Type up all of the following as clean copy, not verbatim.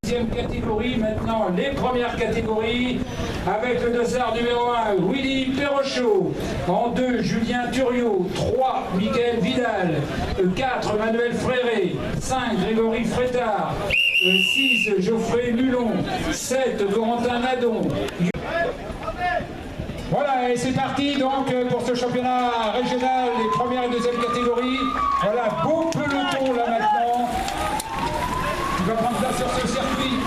Deuxième catégorie, maintenant les premières catégories, avec le dossard numéro 1, Willy Perrochot, en 2, Julien Turiot, 3, Michael Vidal, 4, Manuel Fréré, 5, Grégory Frétard, 6, Geoffrey Mulon, 7, Corentin Nadon. Voilà, et c'est parti donc pour ce championnat régional, les premières et deuxièmes catégories. Voilà, beau peloton là maintenant. Il va prendre place sur ce circuit,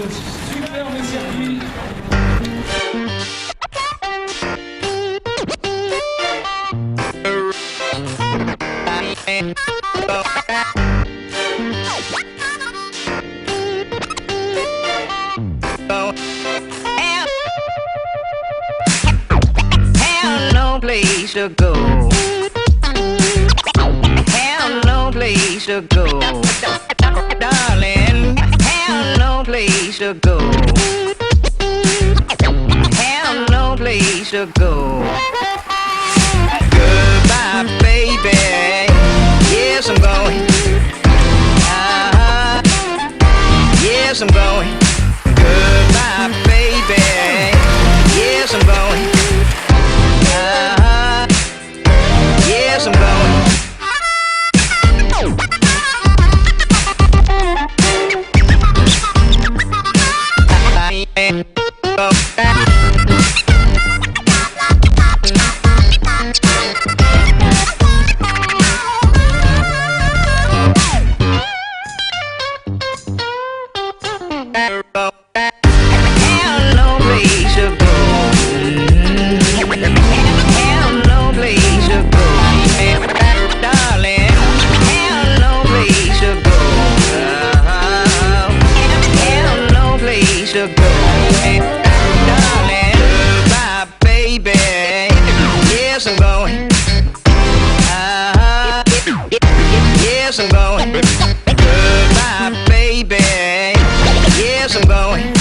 ce superbe circuit. Place to go. Have no place to go. Darling, have no place to go. Have no place to go. Goodbye, baby. Yes, I'm going. Yes, I'm going. Goodbye, baby. Yes, I'm going. Yes, I'm going. Yes, I'm going. Goodbye, baby. Yes, I'm going.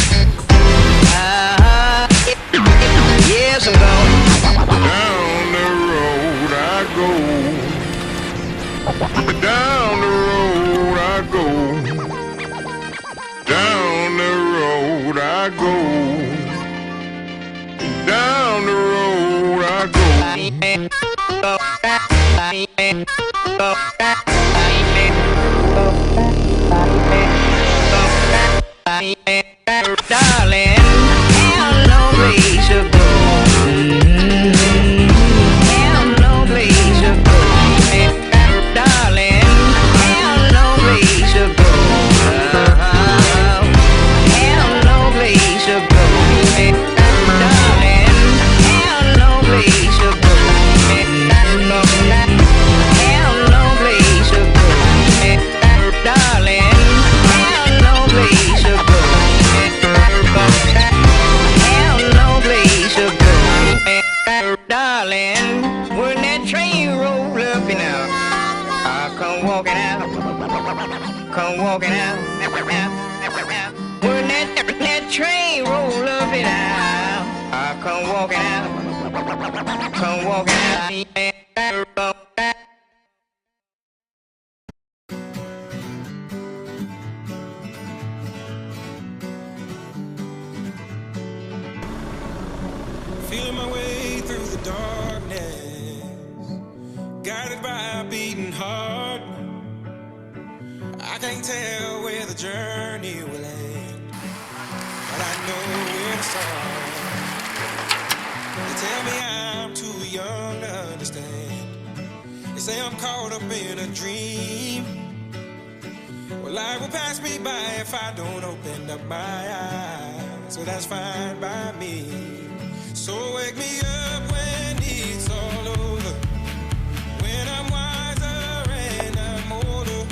Yes, I'm going. Down the road I go. Down the road I go. Down the road I go. Down the road I go. Darling, have no place to go. Have no place to go. Darling, have no place to go. Have no place to go. Darling, have no place to go. Have no place to go. Darling, have no place to go. Have no place to go. Darling, when that train roll up and out, I come walking out. Come walking out. When that train roll up and out, I come walking out. Come walking out. Feeling my way through the darkness, guided by a beating heart. I can't tell where the journey will end, but I know where to start. They tell me I'm too young to understand. They say I'm caught up in a dream. Well, life will pass me by if I don't open up my eyes, so that's fine by me. So wake me up when it's all over, when I'm wiser and I'm older.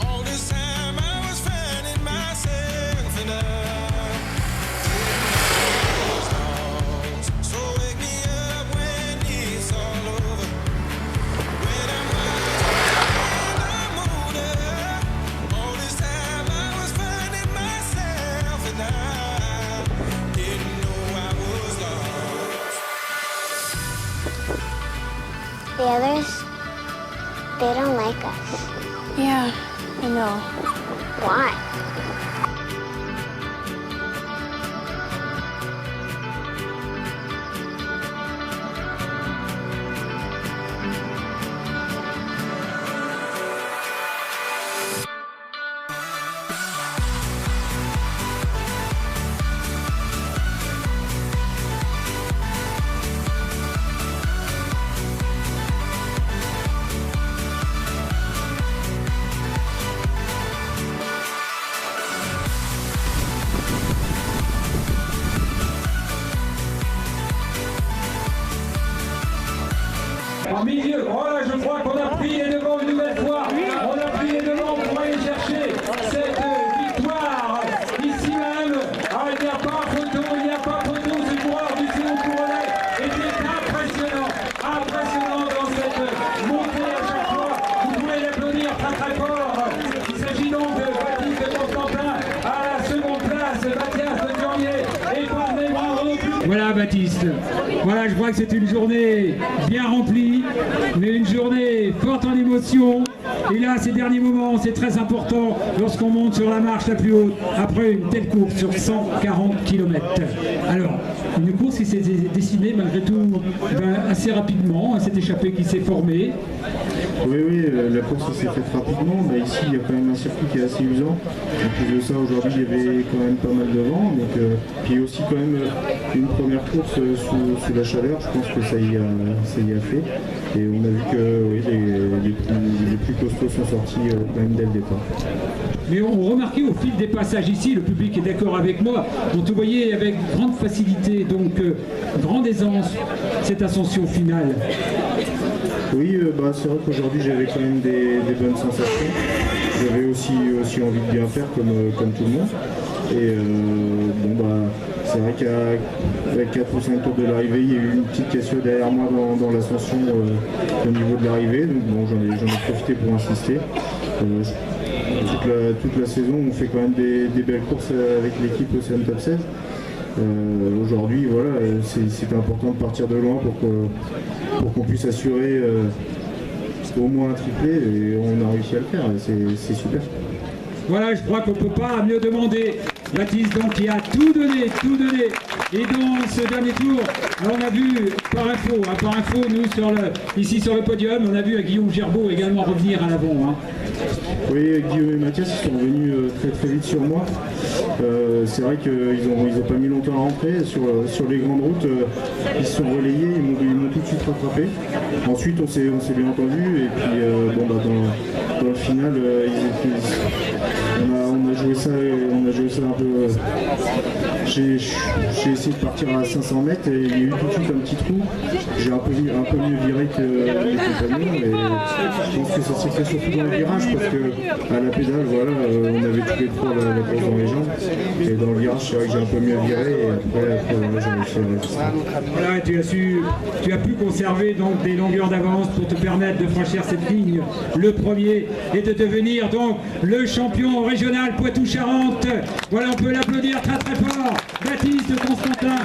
All this time I was finding myself and I didn't know those lost. So wake me up when it's all over, when I'm wiser and I'm older. All this time I was finding myself and I didn't know I was lost. The others, they don't like us. Yeah, I know. Why? Voilà, je crois que c'est une journée bien remplie, mais une journée forte en émotion. Et là, ces derniers moments, c'est très important lorsqu'on monte sur la marche la plus haute après une telle course sur 140 km. Alors, une course qui s'est dessinée malgré tout assez rapidement, cette échappée qui s'est formée. Oui, la course s'est faite rapidement, mais ici il y a quand même un circuit qui est assez usant. En plus de ça, aujourd'hui il y avait quand même pas mal de vent, donc, puis aussi quand même une première course sous la chaleur, je pense que ça y a fait. Et on a vu que oui, les plus costauds sont sortis quand même dès le départ. Mais on remarquait au fil des passages ici, le public est d'accord avec moi, on te voyait avec grande facilité, donc grande aisance, cette ascension finale. Oui, c'est vrai qu'aujourd'hui j'avais quand même des bonnes sensations. J'avais aussi envie de bien faire comme tout le monde. Et c'est vrai qu'avec 4 ou 5 tours de l'arrivée, il y a eu une petite cassure derrière moi dans l'ascension au niveau de l'arrivée. Donc bon, j'en ai profité pour insister. Toute la saison, on fait quand même des belles courses avec l'équipe Océan Top 16. Aujourd'hui, voilà, c'était important de partir de loin pour qu'on puisse assurer au moins un triplé, et on a réussi à le faire, c'est super. Voilà, je crois qu'on ne peut pas mieux demander. Baptiste donc qui a tout donné. Et dans ce dernier tour, alors on a vu par info, nous ici sur le podium, on a vu Guillaume Gerbeau également revenir à l'avant. Hein. Oui, Guillaume et Mathias ils sont revenus très vite sur moi. C'est vrai qu'ils ont pas mis longtemps à rentrer. Sur les grandes routes, ils se sont relayés, ils m'ont tout de suite rattrapé. Ensuite, on s'est bien entendu, et puis dans le final, on a joué ça un peu. J'ai essayé de partir à 500 mètres et il y a eu tout de suite un petit trou. J'ai un peu mieux viré que les compagnons, et je pense que ça s'est fait surtout dans le virage parce que à la pédale, voilà, on avait tous les trois la course dans les jambes, et dans le virage c'est vrai que j'ai un peu mieux viré, et après j'ai réussi à résister. Voilà, tu as pu conserver donc des longueurs d'avance pour te permettre de franchir cette ligne, le premier, et de devenir donc le champion régional Poitou-Charentes. Voilà, on peut l'applaudir très fort. Baptiste Constantin,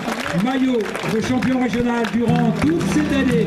maillot de champion régional durant toute cette année.